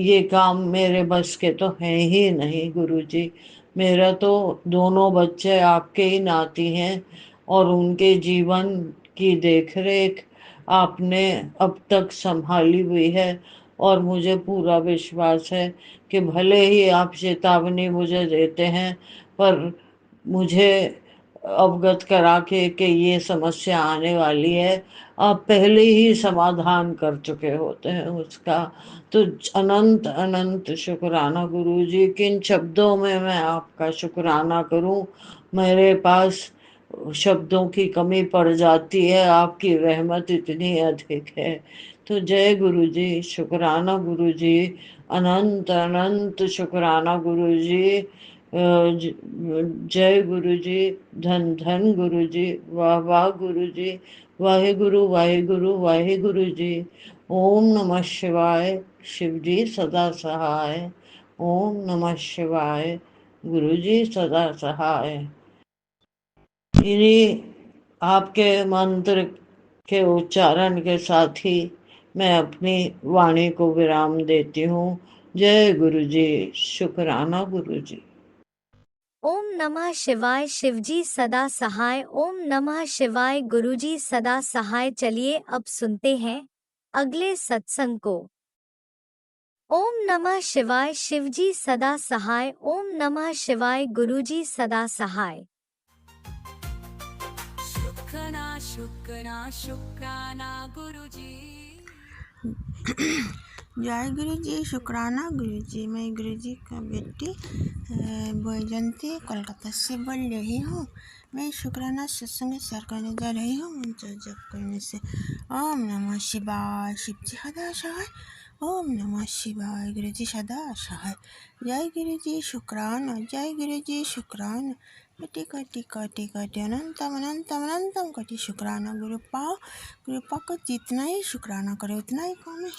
ये काम मेरे बस के तो हैं ही नहीं गुरुजी। मेरा तो दोनों बच्चे आपके ही नाती हैं, और उनके जीवन की देखरेख आपने अब तक संभाली हुई है। और मुझे पूरा विश्वास है कि भले ही आप चेतावनी मुझे देते हैं, पर मुझे अवगत करा के ये समस्या आने वाली है, आप पहले ही समाधान कर चुके होते हैं उसका। तो अनंत अनंत शुक्राना गुरु जी। किन शब्दों में मैं आपका शुक्राना करूं, मेरे पास शब्दों की कमी पड़ जाती है, आपकी रहमत इतनी अधिक है। तो जय गुरु जी, शुक्राना गुरु जी, अनंत अनंत शुक्राना गुरु जी। जय गुरु जी, धन धन गुरु जी, वाह वाह गुरु जी, वाहे गुरु वाहे गुरु वाहे गुरु जी। ओम नमः शिवाय, शिव जी सदा सहाय। ओम नमः शिवाय, गुरु जी सदा सहाय। इन्हीं आपके मंत्र के उच्चारण के साथ ही मैं अपनी वाणी को विराम देती हूँ। जय गुरु जी, शुक्राना गुरु जी। ओम नमः शिवाय, शिवजी सदा सहाय। ओम नमः शिवाय, गुरुजी सदा सहाय। चलिए अब सुनते हैं अगले सत्संग को। ओम नमः शिवाय, शिवजी सदा सहाय। ओम नमः शिवाय, गुरुजी सदा सहाय। शुक्राना शुक्राना शुक्राना गुरुजी। जय गुरु जी, शुक्राना गुरु जी। मैं गुरु जी का बेटी बैजंती कोलकाता से बोल रही हूँ। मैं शुक्राना सत्संग शेयर करने जा रही हूँ मंत्र जप करने से। ओम नमः शिवाय, शिव जी सदा सहाय। ओम नमः शिवाय, गुरु जी सदा सहाय। जय गुरु जी, शुक्राना। जय गुरु जी, शुक्राना। कोटि कोटि कोटि कोटि अनंतम अनंतम अनंतम कोटि शुक्राना। गुरुपा को जितना ही शुक्राना करे उतना ही कम है।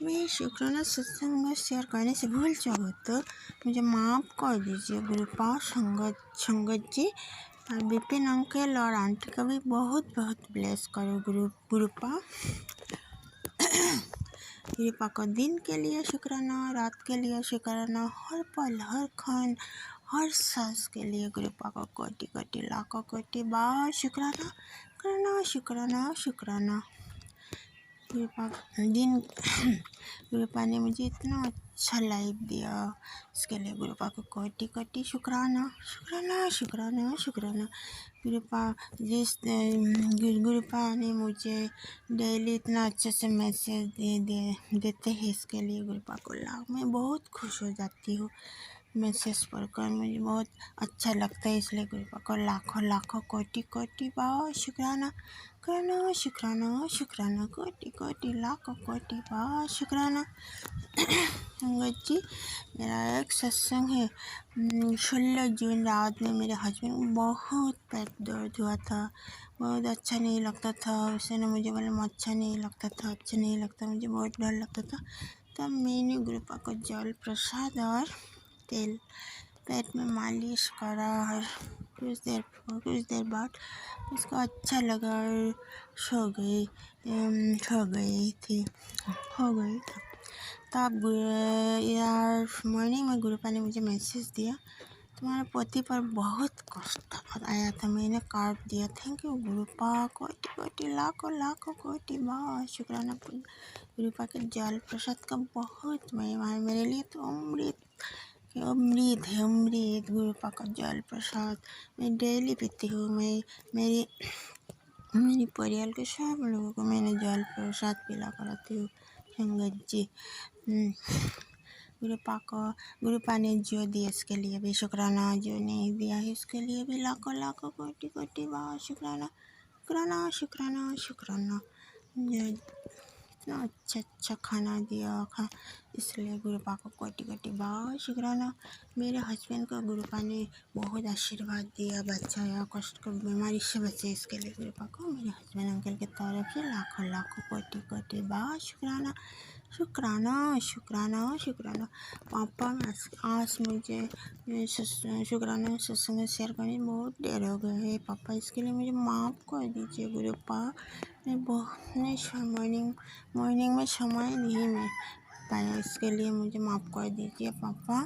मैं शुक्राना सत्संग में शेयर करने से भूल जाऊँ तो मुझे माफ़ कर दीजिए गुरुपा, संगत जी। और विपिन अंकल और आंटी का भी बहुत बहुत ब्लेस करो गुरुपा। गुरुपा को दिन के लिए शुक्राना, रात के लिए शुक्राना, हर पल हर क्षण हर सांस के लिए गुरुपा को कोटि कोटि लाखों कोटि बार शुक्राना करना, शुक्राना शुक्राना। गुरुपा ने मुझे इतना अच्छा लाइफ दिया, इसके लिए गुरुपा को कोटि कोटि शुक्राना शुक्राना शुक्राना शुक्राना। गुरुपा ने मुझे डेली इतना अच्छे से मैसेज देते हैं, इसके लिए गुरुपा को मैं बहुत खुश हो जाती हूँ। मैसेज पढ़कर मुझे बहुत अच्छा लगता है, इसलिए गुरुपा को लाखों लाखों कोटि कोटि बार शुक्राना करना, शुक्राना शुक्राना, कोटि कोटि लाखों कोटि बार शुक्राना। संगत जी, मेरा एक सत्संग है 16 जून रात में मेरे हस्बैंड को बहुत पेट दर्द हुआ था, बहुत अच्छा नहीं लगता था। उसने मुझे बोला अच्छा नहीं लगता था, अच्छा नहीं लगता, मुझे बहुत डर लगता था। तब मैंने गुरुपा को जल प्रसाद और तेल पेट में मालिश करा, और कुछ देर बाद उसको अच्छा लगा और हो गई था। तब यार मॉर्निंग में गुरुपा ने मुझे मैसेज दिया, तुम्हारे पति पर बहुत कष्ट आया था, मैंने काट दिया। थैंक यू गुरुपा, कोटि कोटि लाखों लाखों कोटि बार शुक्राना। गुरुपा के जल प्रसाद का बहुत महिमा है, मेरे लिए तो अमृत अमृत है, अमृत गुरुपा का जल प्रसाद मैं डेली पीती हूँ। मेरी मेरी परिवार के सब लोगों को मैंने जल प्रसाद पिला कर आती हूँ। संगत जी, गुरुपा ने जो दिया इसके लिए भी शुक्राना, जो नहीं दिया है इसके लिए भी लाखों लाखों कोटि कोटि बार शुक्राना, शुक्राना, शुक्राना, शुक्राना। जो इतना अच्छा खाना दिया इसलिए गुरुपा को कोटि कोटि बार शुक्राना। मेरे हस्बैंड को गुरुपा ने बहुत आशीर्वाद दिया, बचाया, कष्ट को बीमारी से बचे, इसके लिए गुरुपा को मेरे हस्बैंड अंकल की तरफ से लाखों लाखों कोटि कोटि बार शुक्राना, शुक्राना, शुक्राना, शुक्राना। पापा आज मुझे शुक्राना सत्संग शेयर करने बहुत देर हो गया है पापा, इसके लिए मुझे माफ़ कर दीजिए गुरुपा। मैं बहुत मॉर्निंग में समय नहीं मिल पाया, इसके लिए मुझे माफ़ कर दीजिए पापा।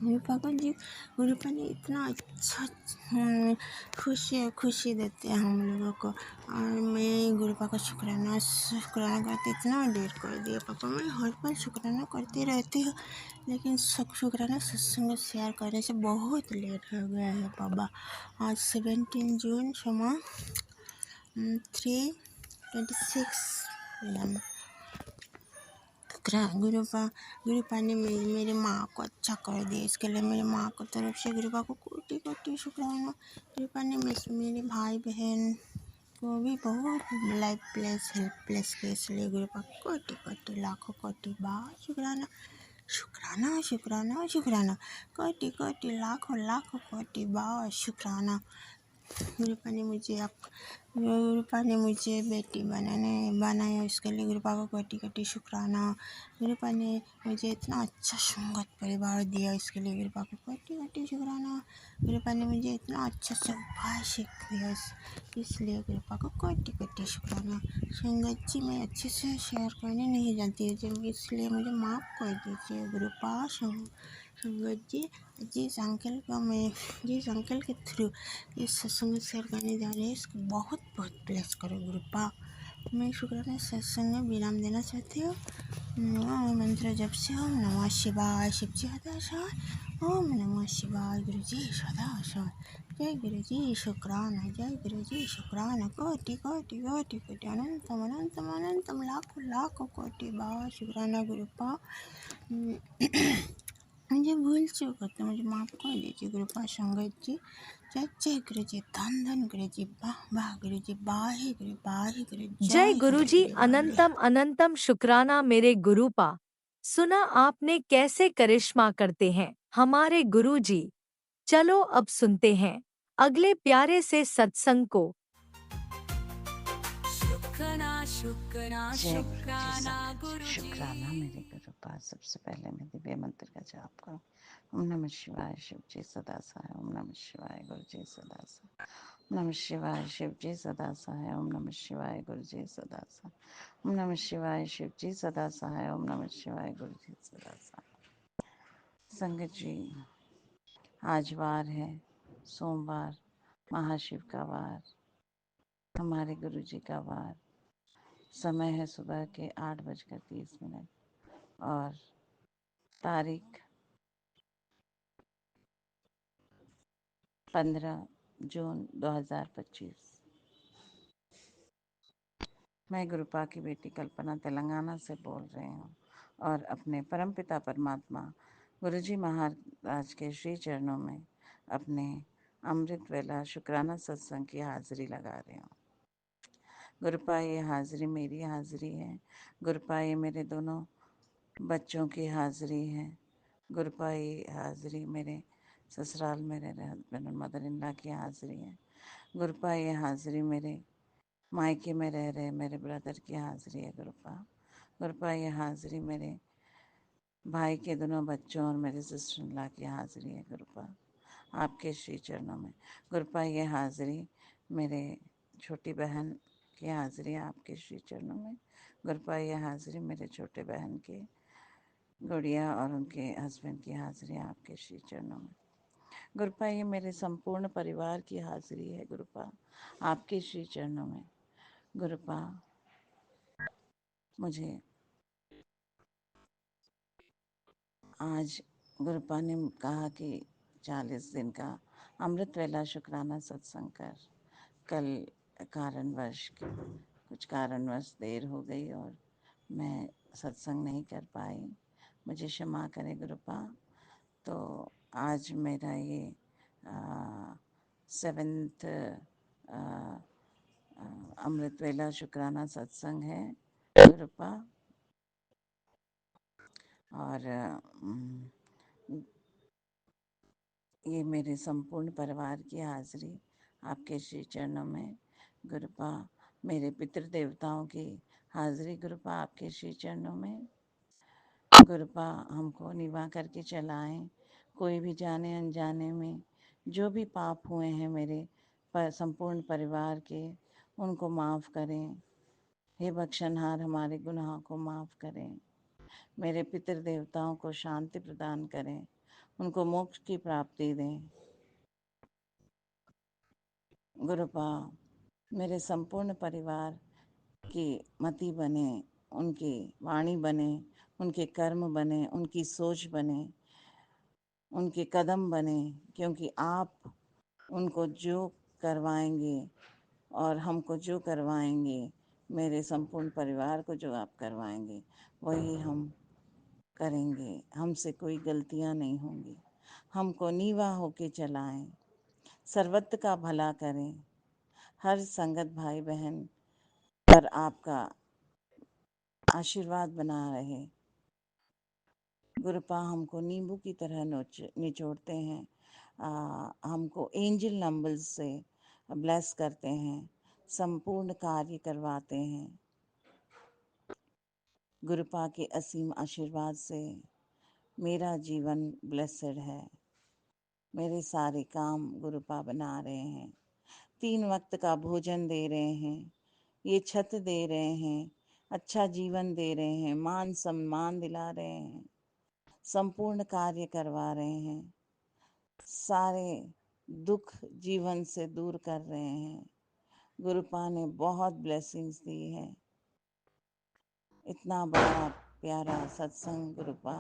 गुरुपा ने इतना अच्छा खुशी देते हैं हम लोगों को, और मैं गुरुपा का शुक्राना करते इतना देर कर दिया पापा। मैं हर पल शुक्राना करती रहती हूँ, लेकिन शुक्राना सत्संग शेयर करने से बहुत लेट हो गया है पापा। आज 17 जून समय 3:26 PM। गुरुपा ने मेरी माँ को अच्छा कर दिया, इसके लिए मेरी माँ को तरफ से गुरुपा को कोटि कोटि शुक्राना। गुरुपा ने मेरे भाई बहन को भी बहुत हेल्पलेस किया, इसलिए गुरुपा को कोटि कोटि लाखों कोटि बार शुक्राना, शुक्राना, शुक्राना, शुक्राना, कोटि कोटि लाखों लाखों कोटि बार शुक्राना। गुरुपा ने मुझे बेटी बनाया, इसके लिए गुरुपा को कोटि कोटि शुक्राना। गुरुपा ने मुझे इतना अच्छा संगत परिवार दिया, इसके लिए गुरुपा को कोटि कोटि शुक्राना। गुरुपा ने मुझे इतना अच्छा से उपाय सीख दिया, इसलिए गुरुपा को कोटि कोटि शुक्राना। संगत जी, मैं अच्छे से शेयर करने नहीं जानती हूँ, इसलिए मुझे माफ़ कर दीजिए गुरुपा। संगत जी, जिस अंकल के थ्रू इस सत्संग शेयर करने जा रहे हैं, इसको बहुत बहुत ब्लेस करो गुरुपा। मैं शुक्राना सत्संग में विराम देना चाहती हूँ। मंत्र जप से ओम नमः शिवाय, शिव जी सदा सहाय, ओम नमः शिवाय, गुरु जी सदा सहाय, जय गुरु जी शुक्राना, जय गुरु जी शुक्राना, कोटि कोटि कोटि कोटि अनंतम अनंतम अनंतम लाखों लाखों कोटि बार शुक्राना गुरुपा। मुझे भूल चूक होता, मुझे माफ़ कर दीजिए गुरुपा। संगत जी, जय जय गुरु जी, धन धन गुरु जी, वाह वाह गुरु जी, वाहे गुरु, जय गुरुजी, अनंतम अनंतम शुक्राना मेरे गुरुपा। सुना आपने कैसे करिश्मा करते हैं हमारे गुरुजी। चलो अब सुनते हैं अगले प्यारे से सत्संग को। शुक्राना शुक्राना जय गुरु जी शुक्राना संगत जी, गुरु शुक्राना जी। मेरे गुरु पास। सबसे पहले मैं दिव्य मंत्र का जाप करूं। ओम नमः शिवाय, शिव जी सदा सहाय, ओम नमः शिवाय, गुरु जी सदा सहाय, ओम नमः शिवाय, शिव जी सदा सहाय, ओम नमः शिवाय, गुरु जी सदा सहाय, ओम नमः शिवाय, शिव जी सदा सहाय, ओम नमः शिवाय, गुरु जी सदा सहाय। संगत जी, आज वार है सोमवार, महाशिव का वार, हमारे गुरु जी का वार। समय है सुबह के 8:30 और तारीख 15 जून 2025। मैं गुरुपा की बेटी कल्पना तेलंगाना से बोल रही हूँ और अपने परमपिता परमात्मा गुरुजी महाराज के श्री चरणों में अपने अमृत वेला शुक्राना सत्संग की हाजिरी लगा रही हूँ। गुरुपा, ये हाजिरी मेरी हाजिरी है। गुरुपा, ये मेरे दोनों बच्चों की हाजिरी है। गुरुपा, ये हाजिरी मेरे ससुराल मेरे हस्बैंड और मदर इन लॉ की हाजिरी है। गुरुपा, ये हाजिरी मेरे मायके में रह रहे मेरे ब्रदर की हाजिरी है। गुरुपा, ये हाजिरी मेरे भाई के दोनों बच्चों और मेरे सिस्टर इन लॉ की हाजिरी है। गुरुपा, आपके श्री चरणों में। गुरुपा, ये हाजिरी मेरे छोटी बहन की हाजिरी है आपके श्री चरणों में। गुरुपा, ये हाजिरी मेरे छोटे बहन की गुड़िया और उनके हस्बैंड की हाजिरी है आपके श्री चरणों में। गुरुपा, ये मेरे संपूर्ण परिवार की हाजिरी है गुरुपा, आपके श्री चरणों में। गुरुपा, मुझे आज गुरुपा ने कहा कि 40 दिन का अमृत वेला शुक्राना सत्संग कर। कल कुछ कारणवश देर हो गई और मैं सत्संग नहीं कर पाई, मुझे क्षमा करें गुरुपा। तो आज मेरा ये 7th अमृत वेला शुक्राना सत्संग है गुरुपा। और ये मेरे संपूर्ण परिवार की हाजिरी आपके श्री चरणों में गुरुपा। मेरे पितृदेवताओं की हाजिरी गुरुपा आपके श्री चरणों में गुरुपा। हमको निभा करके चलाएं, कोई भी जाने अनजाने में जो भी पाप हुए हैं मेरे संपूर्ण परिवार के, उनको माफ़ करें। हे बख्शनहार, हमारे गुनाहों को माफ़ करें। मेरे पितृदेवताओं को शांति प्रदान करें, उनको मोक्ष की प्राप्ति दें गुरुपा। मेरे संपूर्ण परिवार की मति बने, उनकी वाणी बने, उनके कर्म बने, उनकी सोच बने, उनके कदम बने, क्योंकि आप उनको जो करवाएंगे और हमको जो करवाएंगे, मेरे संपूर्ण परिवार को जो आप करवाएंगे वही हम करेंगे। हमसे कोई गलतियां नहीं होंगी। हमको नीवा होके चलाएं, सर्वत्र का भला करें। हर संगत भाई बहन पर आपका आशीर्वाद बना रहे गुरुपा। हमको नींबू की तरह निचोड़ते हैं, हमको एंजल नंबर्स से ब्लेस करते हैं, संपूर्ण कार्य करवाते हैं। गुरुपा के असीम आशीर्वाद से मेरा जीवन ब्लेसड है। मेरे सारे काम गुरुपा बना रहे हैं, 3 वक्त का भोजन दे रहे हैं, ये छत दे रहे हैं, अच्छा जीवन दे रहे हैं, मान सम्मान दिला रहे हैं, संपूर्ण कार्य करवा रहे हैं, सारे दुख जीवन से दूर कर रहे हैं। गुरुपा ने बहुत ब्लेसिंग्स दी है। इतना बड़ा प्यारा सत्संग गुरुपा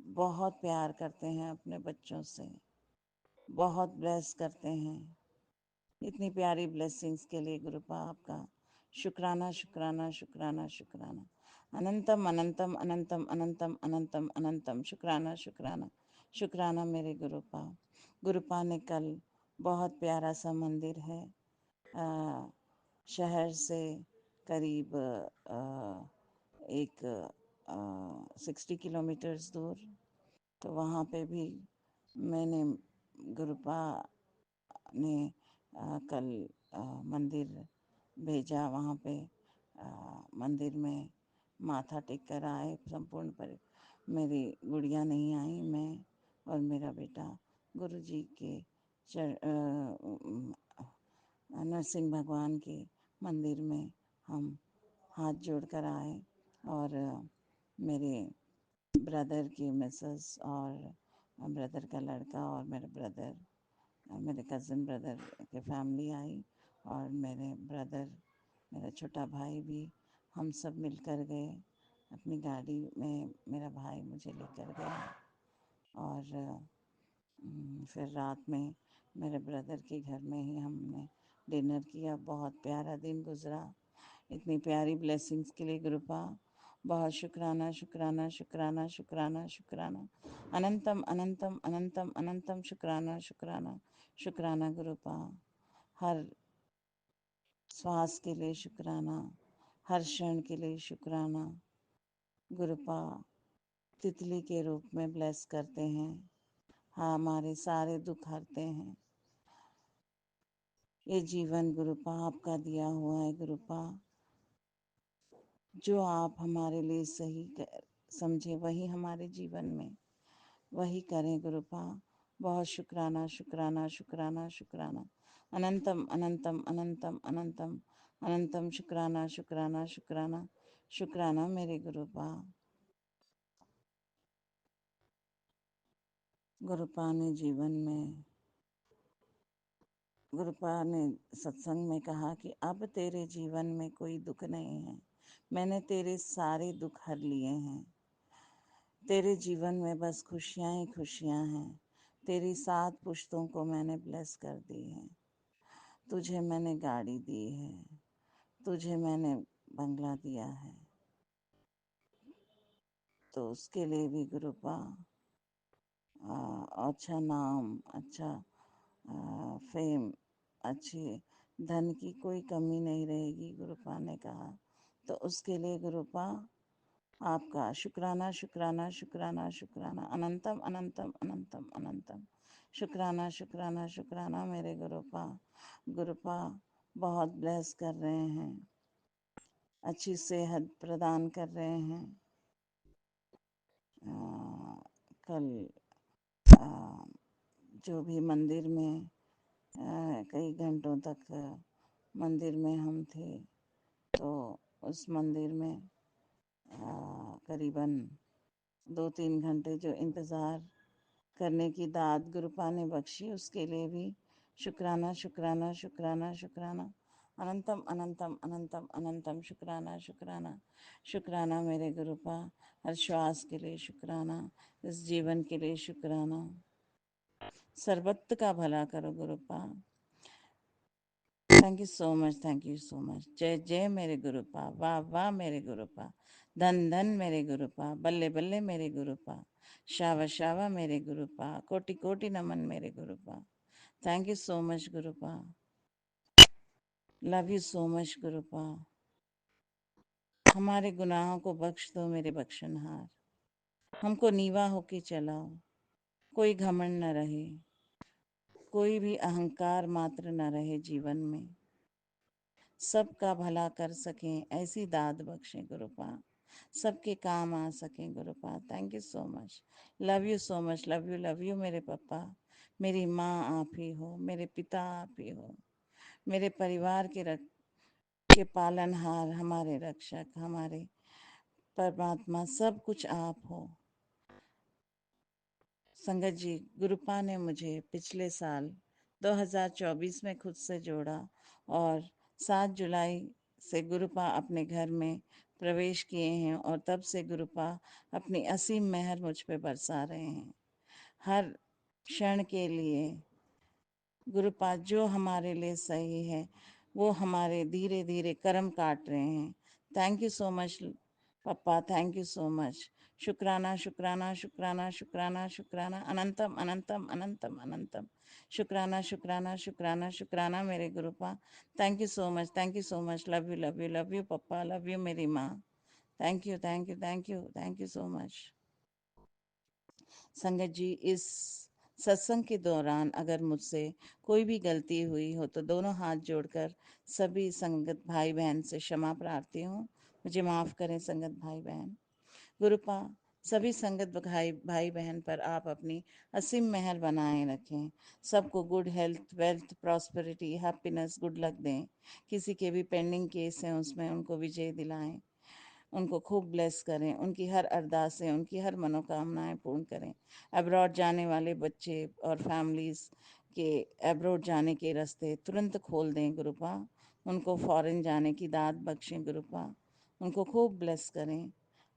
बहुत प्यार करते हैं अपने बच्चों से, बहुत ब्लेस करते हैं। इतनी प्यारी ब्लेसिंग्स के लिए गुरुपा आपका शुक्राना शुक्राना शुक्राना शुक्राना। अनंतम अनंतम अनंतम अनंतम अनंतम अनंतम शुक्राना शुक्राना शुक्राना मेरे गुरुपा। गुरुपा ने कल बहुत प्यारा सा मंदिर है, शहर से करीब 60 किलोमीटर्स दूर, तो वहाँ पे भी मैंने गुरुपा ने कल मंदिर भेजा। वहाँ पे मंदिर में माथा टेक कर आए संपूर्ण पर। मेरी गुड़िया नहीं आई, मैं और मेरा बेटा गुरुजी के नरसिंह भगवान के मंदिर में हम हाथ जोड़कर आए। और मेरे ब्रदर की मिसेस और ब्रदर का लड़का और मेरे कज़न ब्रदर के फैमिली आई, और मेरा छोटा भाई भी, हम सब मिलकर गए अपनी गाड़ी में। मेरा भाई मुझे लेकर गया और फिर रात में मेरे ब्रदर के घर में ही हमने डिनर किया। बहुत प्यारा दिन गुजरा। इतनी प्यारी ब्लेसिंग्स के लिए गुरुपा बहुत शुक्राना शुक्राना शुक्राना शुक्राना शुक्राना। अनंतम अनंतम अनंतम अनंतम शुक्राना शुक्राना शुक्राना गुरुपा। हर श्वास के लिए शुक्राना, हर क्षण के लिए शुक्राना। गुरुपा तितली के रूप में ब्लेस करते हैं, हाँ, हमारे सारे दुख हरते हैं। ये जीवन गुरुपा आपका दिया हुआ है गुरुपा। जो आप हमारे लिए सही समझे वही हमारे जीवन में वही करें गुरुपा। बहुत शुक्राना शुक्राना शुक्राना शुक्राना। अनंतम अनंतम अनंतम अनंतम अनंतम शुक्राना शुक्राना शुक्राना शुक्राना मेरे गुरुपा। गुरुपा ने गुरुपा ने सत्संग में कहा कि अब तेरे जीवन में कोई दुख नहीं है, मैंने तेरे सारे दुख हर लिए हैं। तेरे जीवन में बस खुशियाँ ही खुशियाँ हैं। तेरी 7 पुश्तों को मैंने ब्लेस कर दी है। तुझे मैंने गाड़ी दी है, तुझे मैंने बंगला दिया है, तो उसके लिए भी गुरुपा अच्छा नाम, अच्छा फेम, अच्छी धन की कोई कमी नहीं रहेगी, गुरुपा ने कहा। तो उसके लिए गुरुपा आपका शुक्राना शुक्राना शुक्राना शुक्राना, अनंतम अनंतम अनंतम अनंतम शुक्राना शुक्राना शुक्राना मेरे गुरुपा। गुरुपा बहुत ब्लेस कर रहे हैं, अच्छी सेहत प्रदान कर रहे हैं। कल जो भी मंदिर में कई घंटों तक मंदिर में हम थे, तो उस मंदिर में करीबन 2-3 घंटे जो इंतज़ार करने की दाद गुरुपा ने बख्शी, उसके लिए भी शुक्राना शुक्राना शुक्राना शुक्राना, अनंतम अनंतम अनंतम अनंतम शुक्राना शुक्राना शुक्राना मेरे गुरुपा। हर श्वास के लिए शुक्राना, इस जीवन के लिए शुक्राना। सर्वत्र का भला करो गुरुपा। Thank you so much, thank you so much. जय जय मेरे गुरुपा, वाह वाह मेरे गुरुपा, धन धन मेरे गुरुपा, बल्ले बल्ले मेरे गुरुपा, शावा शावा मेरे गुरुपा, कोटि कोटि नमन मेरे गुरुपा। थैंक यू सो मच गुरुपा, लव यू सो मच गुरुपा। हमारे गुनाहों को बख्श दो मेरे बख्शनहार, हमको नीवा होके चलाओ, कोई घमंड न रहे, कोई भी अहंकार मात्र न रहे जीवन में, सबका भला कर सकें ऐसी दाद बख्शें गुरुपा, सबके काम आ सकें गुरुपा। Thank you so much, love you so much, love you मेरे पापा। मेरी माँ आप ही हो, मेरे पिता आप ही हो, मेरे परिवार के पालनहार, हमारे रक्षक, हमारे परमात्मा, सब कुछ आप हो। संगत जी, गुरुपा ने मुझे पिछले साल 2024 में खुद से जोड़ा और 7 जुलाई से गुरुपा अपने घर में प्रवेश किए हैं, और तब से गुरुपा अपनी असीम मेहर मुझ पे बरसा रहे हैं। हर क्षण के लिए गुरुपा जो हमारे लिए सही है वो हमारे धीरे धीरे कर्म काट रहे हैं। Thank you so much papa, thank you so much. शुक्राना शुक्राना शुक्राना शुक्राना शुक्राना, अनंतम अनंतम अनंतम अनंतम शुक्राना शुक्राना शुक्राना शुक्राना मेरे गुरुपा। Thank you so much, thank you so much. Love you love you love you पप्पा, लव यू मेरी माँ। Thank you thank you thank you thank you so much. संगत जी, इस सत्संग के दौरान अगर मुझसे कोई भी गलती हुई हो तो दोनों हाथ जोड़कर सभी संगत भाई बहन से क्षमा प्रार्थी हूँ। मुझे माफ़ करें संगत भाई बहन। गुरुपा सभी संगत भाई बहन पर आप अपनी असीम मेहर बनाए रखें, सबको good health, wealth, prosperity, happiness, good luck दें। किसी के भी पेंडिंग केस हैं उसमें उनको विजय दिलाएं, उनको खूब ब्लेस करें, उनकी हर अरदासें, उनकी हर मनोकामनाएं पूर्ण करें। अब्रॉड जाने वाले बच्चे और फैमिलीज़ के अब्रॉड जाने के रास्ते तुरंत खोल दें गुरुपा, उनको फॉरेन जाने की दात बख्शें गुरुपा, उनको खूब ब्लेस करें।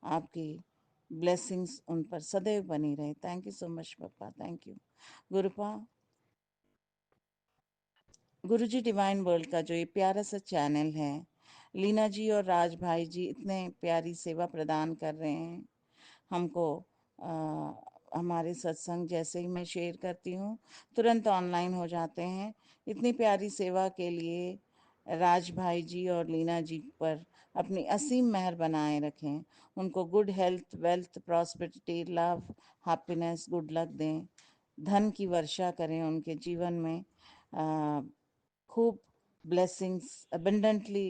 आपकी ब्लेसिंग्स उन पर सदैव बनी रहे। Thank you so much papa, thank you गुरुपा। Guruji divine world का जो ये प्यारा सा चैनल है, लीना जी और राज भाई जी इतने प्यारी सेवा प्रदान कर रहे हैं हमको। हमारे सत्संग जैसे ही मैं शेयर करती हूँ तुरंत ऑनलाइन हो जाते हैं। इतनी प्यारी सेवा के लिए राज भाई जी और लीना जी पर अपनी असीम मेहर बनाए रखें, उनको good health, wealth, prosperity, love, happiness, good luck दें, धन की वर्षा करें उनके जीवन में, खूब ब्लेसिंग्स अबंडेंटली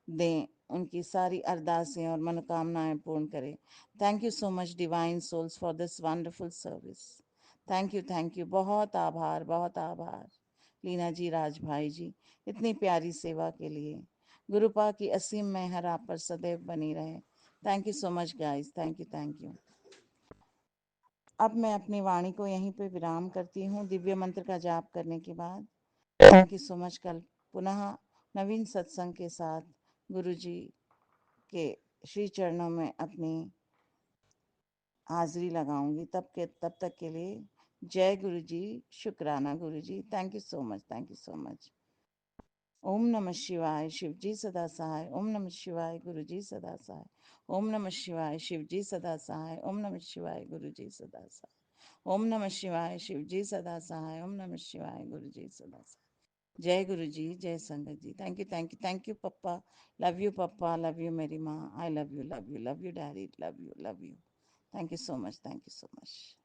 दें, उनकी सारी अरदासें और मनोकामनाएं पूर्ण करें। Thank you so much divine souls for this wonderful service. Thank you, बहुत आभार, बहुत आभार लीना जी, राज भाई जी, इतनी प्यारी सेवा के लिए। गुरुपा की असीम मेहर आप पर सदैव बनी रहे। Thank you so much guys, thank you thank you. अब मैं अपनी वाणी को यहीं पे विराम करती हूँ दिव्य मंत्र का जाप करने के बाद। Thank you so much. कल पुनः नवीन सत्संग के साथ गुरु जी के श्री चरणों में अपनी हाजिरी लगाऊंगी। तब तक के लिए जय गुरु जी, शुक्राना गुरु जी, thank you so much, thank you so much. ओम नमः शिवाय, शिव जी सदा सहाय। ओम नमः शिवाय, गुरु जी सदा सहाय। ओम नमः शिवाय, शिव जी सदा सहाय। ओम नमः शिवाय, गुरु जी सदा सहाय। ओम नमः शिवाय, शिव जी सदा सहाय। ओम नमः शिवाय, गुरु जी सदा सहाय। जय गुरु जी, जय संगत जी। Thank you, thank you, thank you पप्पा। लव यू पप्पा, लव यू मेरी माँ। I love you, love you, love you daddy, love you, love you. Thank you so much, thank you so much.